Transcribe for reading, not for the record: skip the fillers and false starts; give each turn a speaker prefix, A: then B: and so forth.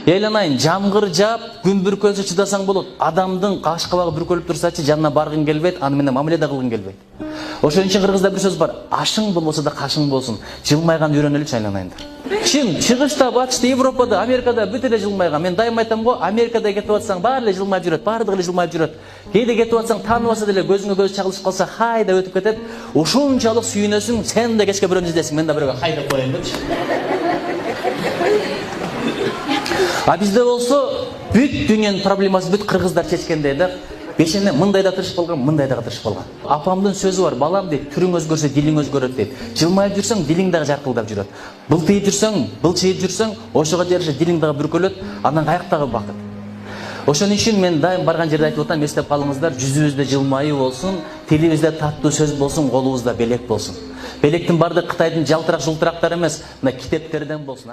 A: Ейланайын, жамгыр жаап, күн бүркөлсө чыдасаң болот. Адамдын каш кабагы бүркөлүп турсачы, жанына баргың келбейт, аны менен мамиле да кылгың келбейт. Ошон үчүн кыргызда бир сөз бар: ашың болбосо да кашың болсун. Жылмайган үйрөнөлүчү айланайындар. Чын, чыгышта, батышта, Европада, Америкада бүт эле жылмайган. Мен дайым айтам го, Америкада кетип атсаң, баары эле жылмайып жүрөт, баардыгы эле жылмайып жүрөт. Кээде кетип атсаң, тааныбаса деле көзүңө көз чагылышып калса, хайда өтүп кетет. Ушунчалык сүйүнөсүң, сен да кечке бирөөнү издесиң, мен да бирөөгө хайдап коеюн депчи. А бизде болсо бүт дүйнөнүн проблемасы бүт кыргыздар чечкендей да. Бешене мындай да тырышып калган, мындай да тырышып калган. Апамдын сөзү бар: балам дейт, түрүң өзгөрсө дилиң өзгөрөт дейт. Жылмайып жүрсөң, дилиң дагы жаркылдап жүрөт. Былтыйып жүрсөң, былчыйып жүрсөң, ошого жараша дилиң дагы бүркөлөт, андан каяктагы бакыт. Ошон үчүн мен дайым барган жерде айтып атам, эстеп калыңыздар, жүзүбүздө жылмайуу болсун, тилибизде таттуу сөз болсун, колубузда белек болсун. Белектин бардыгы Кытайдын жалтырак жултурактары эмес, мына китептерден болсун.